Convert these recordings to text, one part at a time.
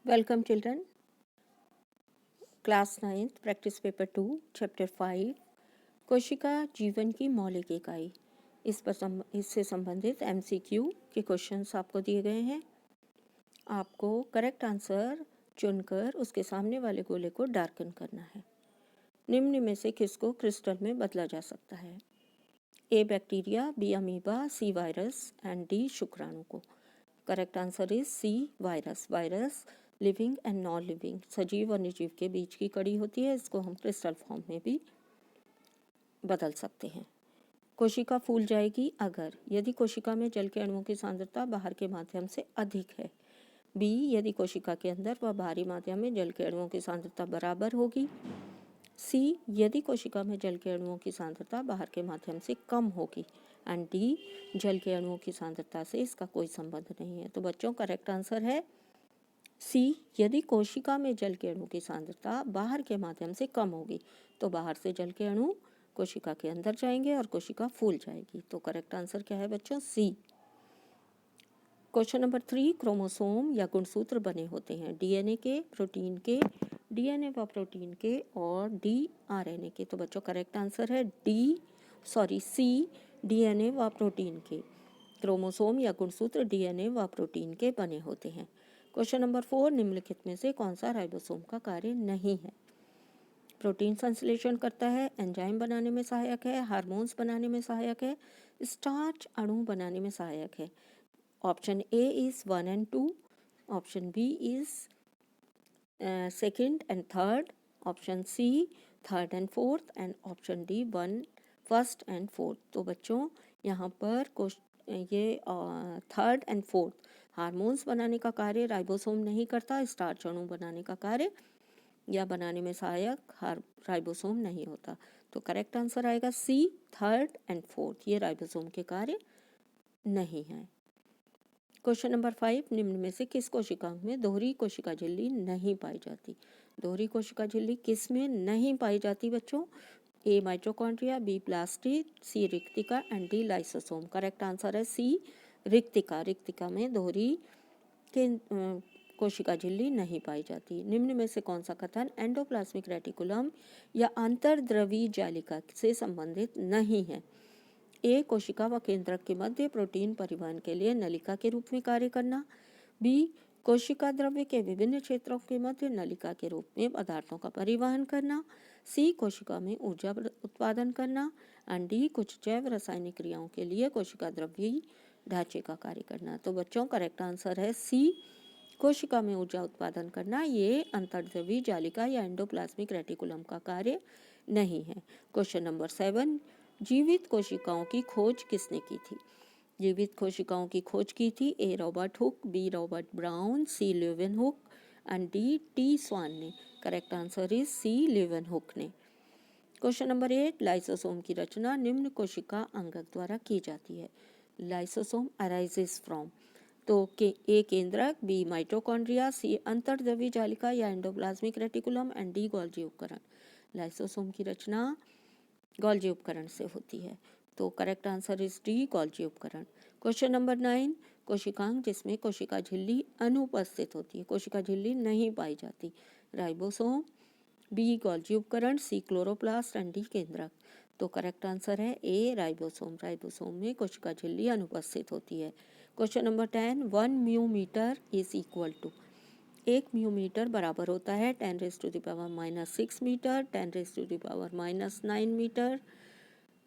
Welcome children. Class 9th Practice Paper 2 Chapter 5 कोशिका जीवन की मौलिक इकाई। इससे संबंधित MCQ के क्वेश्चंस आपको दिए गए हैं। आपको करेक्ट आंसर चुनकर उसके सामने वाले गोले को डार्कन करना है। निम्न में से किसको क्रिस्टल में बदला जा सकता है? A bacteria, B amoeba, C virus and D शुक्राणु को। Correct answer is C virus. Virus living and non living, सजीव और निर्जीव के बीच की कड़ी होती है। इसको हम क्रिस्टल फॉर्म में भी बदल सकते हैं। कोशिका फूल जाएगी अगर, यदि कोशिका में जल के अणुओं की सांद्रता बाहर के माध्यम से अधिक है। B यदि कोशिका के अंदर व बाहरी माध्यम में जल के अणुओं की सांद्रता बराबर होगी। C यदि कोशिका में जल के अणुओं की सांद्रता बाहर के माध्यम से कम होगी। एंड D जल के अणुओं की सांद्रता से इसका कोई संबंध नहीं है। तो बच्चों करेक्ट आंसर है C यदि कोशिका में जल के अणु की सांद्रता बाहर के माध्यम से कम होगी तो बाहर से जल के अणु कोशिका के अंदर जाएंगे और कोशिका फूल जाएगी। तो करेक्ट आंसर क्या है बच्चों? C। क्वेश्चन नंबर 3, क्रोमोसोम या गुणसूत्र बने होते हैं DNA के, प्रोटीन के, DNA व प्रोटीन के और RNA के। तो बच्चों करेक्ट आंसर है C, DNA व प्रोटीन के। क्रोमोसोम या गुणसूत्र DNA व प्रोटीन के बने होते हैं। क्वेश्चन नंबर 4, निम्नलिखित में से कौन सा राइबोसोम का कार्य नहीं है? प्रोटीन संश्लेषण करता है, एंजाइम बनाने में सहायक है, हार्मोन्स बनाने में सहायक है, स्टार्च अणु बनाने में सहायक है। Option A is 1 and 2, option B is second and third, option C third and fourth and option D first and fourth. तो बच्चों यहाँ पर ये थर्ड एंड फोर्थ, हार्मोन्स बनाने का कार्य राइबोसोम नहीं करता, स्टार्च अणु बनाने का कार्य या बनाने में सहायक राइबोसोम नहीं होता। तो करेक्ट आंसर आएगा सी, थर्ड एंड फोर्थ, ये राइबोसोम के कार्य नहीं है। क्वेश्चन नंबर 5, निम्न में से किस कोशिकांग में दोहरी कोशिका झिल्ली नहीं पाई जाती? दोहरी कोशिका झिल्ली किस में नहीं पाई जाती बच्चों? A mitochondria, B plastid, C रिक्तिका and D lysosome. Correct answer है सी रिक्तिका। रिक्तिका में दोहरी के कोशिका झिल्ली नहीं पाई जाती। निम्न में से कौन सा कथन एंडोप्लाज्मिक रेटिकुलम या अंतर्द्रवी जालिका से संबंधित नहीं है? ए कोशिका व केंद्रक के मध्य प्रोटीन परिवहन के लिए नलिका के रूप में कार्य करना। बी कोशिका द्रव्य के विभिन्न क्षेत्रों के मध्य नलिका के रूप में पदार्थों का परिवहन करना। सी कोशिका में ऊर्जा उत्पादन करना। एंड डी कुछ जैव रासायनिक क्रियाओं के लिए कोशिका द्रव्य ढांचे का कार्य करना। तो बच्चों करेक्ट आंसर है सी, कोशिका में ऊर्जा उत्पादन करना। ये अंतर्द्रवी जालिका या एंडोप्लाज्मिक रेटिकुलम का कार्य नहीं है। क्वेश्चन नंबर 7, जीवित कोशिकाओं की खोज किसने की थी? जीवित कोशिकाओं की खोज की थी A Robert Hooke, B Robert Brown, C Leeuwenhoek and D T Schwann ने। Correct answer is C Leeuwenhoek ने। क्वेश्चन नंबर 8, लाइसोसोम की रचना निम्न कोशिका अंगक द्वारा की जाती है। लाइसोसोम अराइजेस फ्रॉम, तो ए केंद्रक, बी माइटोकॉन्ड्रिया, सी अंतर्द्रवी जालिका या endoplasmic reticulum and D Golgi उपकरण। लाइसोसोम की रचना गोल्जी उपकरण से होती है। तो correct answer is D Golgi उपकरण। क्वेश्चन नंबर 9, कोशिकांग जिसमें कोशिका झिल्ली अनुपस्थित होती है, कोशिका झिल्ली नहीं पाई जाती। राइबोसोम, बी गोल्जी उपकरण, सी क्लोरोप्लास्ट एंड डी केंद्रक। तो करेक्ट आंसर है ए राइबोसोम। राइबोसोम में कोशिका झिल्ली अनुपस्थित होती है। Question number 10, 1 mu metre is equal to, 1 mu metre बराबर होता है 10⁻⁻6 metre, 10⁻⁻9 metre,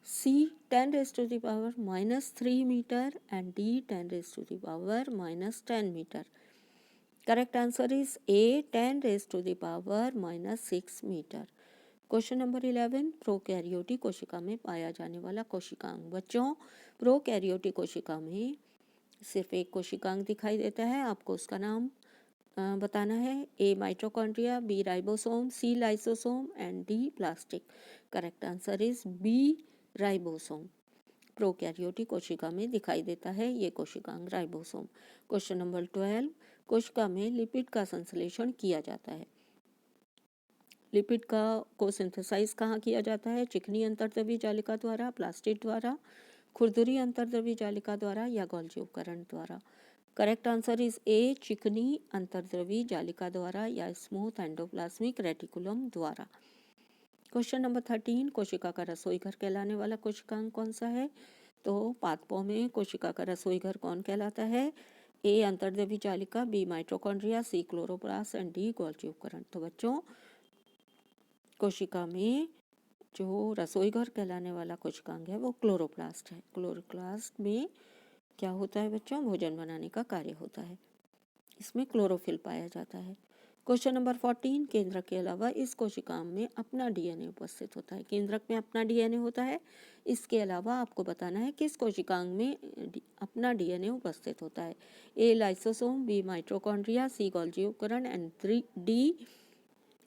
C 10⁻⁻3 metre and D 10⁻⁻10 metre. Correct answer is A 10⁻⁻6 metre. Question number 11, prokaryotic कोशिका में पाया जाने वाला कोशिकांग। बच्चों प्रोकैरियोटिक कोशिका में सिर्फ एक कोशिकांग दिखाई देता है, आपको उसका नाम बताना है। A mitochondria, B ribosome, C lysosome and D plastic. Correct answer is B ribosome. Prokaryotic कोशिका में दिखाई देता है ये कोशिकांग राइबोसोम। क्वेश्चन नंबर 12, कोशिका में लिपिड का संश्लेषण किया जाता है। लिपिड को सिंथेसाइज कहाँ किया जाता है? चिकनी अंतर्द्रवी जालिका द्वारा, प्लास्टिड द्वारा, खुरदुरी अंतर्द्रवी जालिका द्वारा या गोल्जी उपकरण द्वारा। करेक्ट आंसर इज ए, चिकनी अंतर्द्रवी जालिका द्वारा या स्मूथ एंडोप्लाज्मिक रेटिकुलम द्वारा। क्वेश्चन नंबर 13, कोशिका का रसोई घर कहलाने वाला कोशिकांग कौन सा है? तो पादपों में कोशिका का रसोई घर कौन कहलाता है? ए अंतर्द्रवी जालिका, B mitochondria, C chloroplast and D Golgi उपकरण। तो बच्चों कोशिका में जो रसोई घर कहलाने वाला कोशिकांग है वो क्लोरोप्लास्ट है। क्लोरोप्लास्ट में क्या होता है बच्चों? भोजन बनाने का कार्य होता है। इसमें क्लोरोफिल पाया जाता है। क्वेश्चन नंबर 14, केंद्रक के अलावा इस कोशिकांग में अपना डीएनए उपस्थित होता है। केंद्रक में अपना डीएनए होता है, इसके अलावा आपको बताना है किस कोशिकांग में अपना डीएनए उपस्थित होता है। A lysosome, B mitochondria, C Golgi उपकरण एंड डी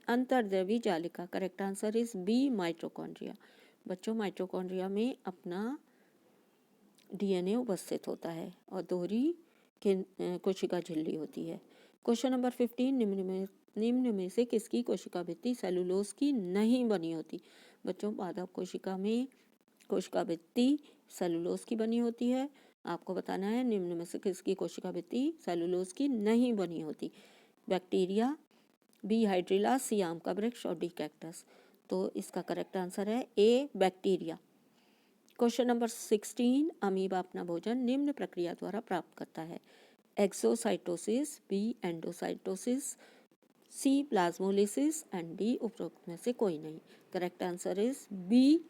अंतर्द्रवी जालिका। Correct answer is B mitochondria. बच्चों माइटोकॉन्ड्रिया में अपना डीएनए उपस्थित होता है और दोहरी कोशिका झिल्ली होती है। क्वेश्चन नंबर 15, निम्न में से किसकी कोशिका भित्ति सेलुलोज की नहीं बनी होती? बच्चों पादप कोशिका में कोशिका भित्ति सेलुलोज की बनी होती है। आपको बताना है निम्न में से किसकी कोशिका भित्ति सेलुलोज की नहीं बनी होती। बैक्टीरिया, बी हाइड्रिला, सी आम का वृक्ष और डी कैक्टस। तो इसका करेक्ट आंसर है A bacteria. Question number 16, amoeba अपना भोजन निम्न प्रक्रिया द्वारा प्राप्त करता है। Exocytosis, B endocytosis, C plasmolysis and D उपरोक्त में से कोई नहीं। Correct answer is B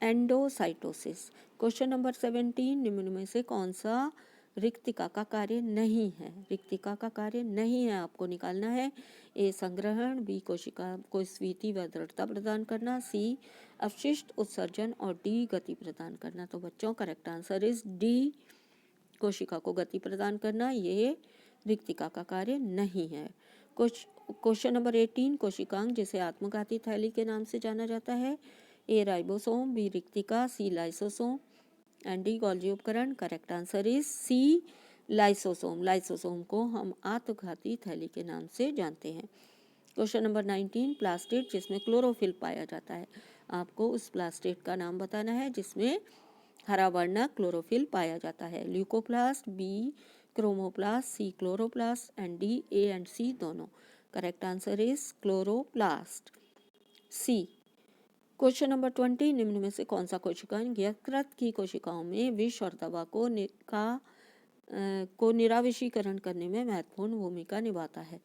endocytosis. Question number 17, निम्न में से कौन सा रिक्तिका का कार्य नहीं है? रिक्तिका का कार्य नहीं है आपको निकालना है। ए संग्रहण, बी कोशिका को स्वीति व दृढ़ता प्रदान करना, सी अपशिष्ट उत्सर्जन और डी गति प्रदान करना। तो बच्चों करेक्ट आंसर इज डी कोशिका को गति प्रदान करना, ये रिक्तिका का कार्य नहीं है। क्वेश्चन नंबर 18, कोशिकांग जिसे आत्मघाती थैली के नाम से जाना जाता है। ए राइबोसोम, बी रिक्तिका, C lysosome and D Golgi उपकरण। Correct answer is C lysosome. Lysosome को हम आत्मघाती थैली के नाम से जानते हैं। क्वेश्चन नंबर 19, प्लास्टिड जिसमें क्लोरोफिल पाया जाता है। आपको उस प्लास्टिड का नाम बताना है जिसमें हरा वर्णक क्लोरोफिल पाया जाता है। Leucoplast, B chromoplast, C chloroplast and D A and C दोनों। Correct answer is chloroplast, C. Question number 20, निम्न में से कौन सा कोशिकांग यकृत की कोशिकाओं में विष और दवा को निराविषीकरण करने में महत्वपूर्ण भूमिका निभाता है?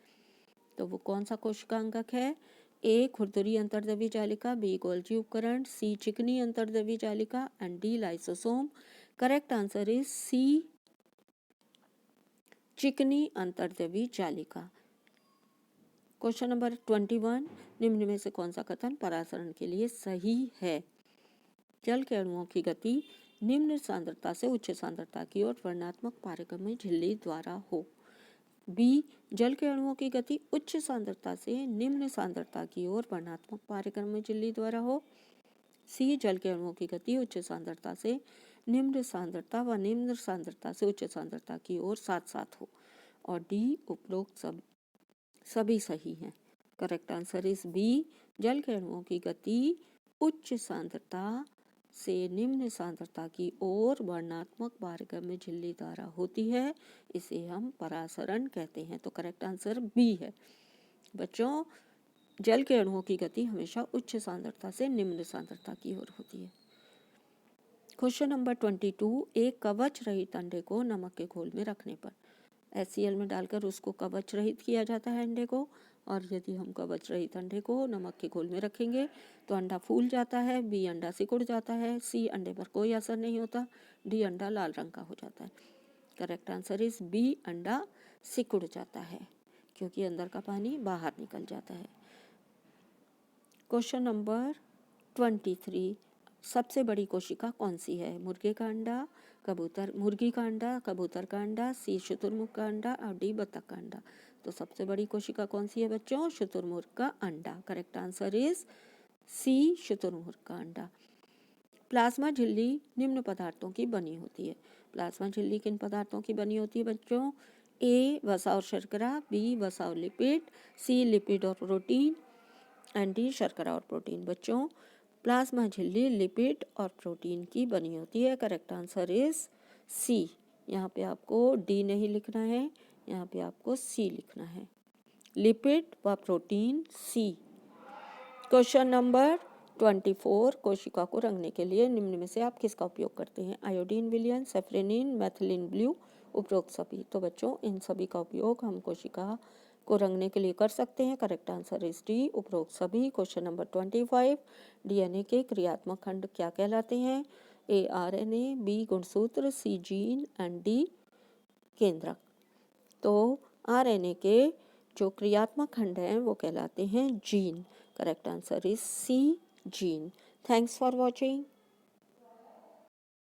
तो वो कौन सा कोशिकांगक है? ए खुरदुरी अंतर्द्रवी जालिका, बी गोल्जी उपकरण, सी चिकनी अंतर्द्रवी जालिका and D lysosome. Correct answer is C चिकनी अंतर्द्रवी जालिका। क्वेश्चन नंबर 21, निम्न में से कौन सा कथन परासरण के लिए सही है? जल के अणुओं की गति निम्न सांद्रता से उच्च सांद्रता की ओर वर्णात्मक पारगम्य झिल्ली द्वारा हो। बी जल के अणुओं की गति उच्च सांद्रता से निम्न सांद्रता की ओर वर्णात्मक पारगम्य झिल्ली द्वारा हो। सी जल के अणुओं की गति उच्च सांद्रता से निम्न सांद्रता व निम्न सांद्रता से उच्च सांद्रता की ओर साथ साथ हो। और डी उपरोक्त सभी सही हैं। करेक्ट आंसर इज बी जल के अणुओं की गति उच्च सांद्रता से निम्न सांद्रता की ओर वर्णात्मक पारगम्य झिल्ली द्वारा होती है। इसे हम परासरण कहते हैं। तो करेक्ट आंसर बी है। बच्चों जल के अणुओं की गति हमेशा उच्च सांद्रता से निम्न सांद्रता की ओर होती है। क्वेश्चन नंबर 22, एक कवच रहित अंडे को नमक के घोल में रखने पर HCl में डालकर उसको कवच रहित किया जाता है अंडे को। और यदि हम कवच रहित अंडे को नमक के घोल में रखेंगे तो अंडा फूल जाता है, बी अंडा सिकुड़ जाता है, सी अंडे पर कोई असर नहीं होता, डी अंडा लाल रंग का हो जाता है। करेक्ट आंसर इज बी अंडा सिकुड़ जाता है क्योंकि अंदर का पानी बाहर निकल जाता है। क्वेश्चन नंबर 23, सबसे बड़ी कोशिका कौन सी है? मुर्गी का अंडा, मुर्गी का अंडा, कबूतर का अंडा, सी शुतुरमुर्ग का अंडा और डी बतख का अंडा। तो सबसे बड़ी कोशिका कौन सी है बच्चों? शुतुरमुर्ग का अंडा। करेक्ट आंसर इज सी शुतुरमुर्ग का अंडा। प्लाज्मा झिल्ली निम्न पदार्थों की बनी होती है। प्लाज्मा झिल्ली किन पदार्थों की बनी होती है बच्चों? ए वसा और शर्करा, बी वसा और लिपिड, सी लिपिड और प्रोटीन एंड डी शर्करा और प्रोटीन। बच्चों प्लाज्मा झिल्ली लिपिड और प्रोटीन की बनी होती है। करेक्ट आंसर इज सी यहाँ पे आपको डी नहीं लिखना है, यहाँ पे आपको सी लिखना है। लिपिड व प्रोटीन सी। क्वेश्चन नंबर 24, कोशिका को रंगने के लिए निम्न में से आप किसका उपयोग करते हैं? आयोडीन विलयन, सेफ्रेनिन, मैथिलीन ब्लू, उपरोक्त सभी। तो बच्चों इन सभी का उपयोग हम कोशिका को रंगने के लिए कर सकते हैं। करेक्ट आंसर इज डी, उपरोक्त सभी। क्वेश्चन नंबर 25, डीएनए के क्रियात्मक खंड क्या कहलाते हैं? ए आरएनए, बी गुणसूत्र, सी जीन एंड डी केंद्रक। तो आरएनए के जो क्रियात्मक खंड हैं वो कहलाते हैं gene. Correct answer is C, gene. Thanks for watching.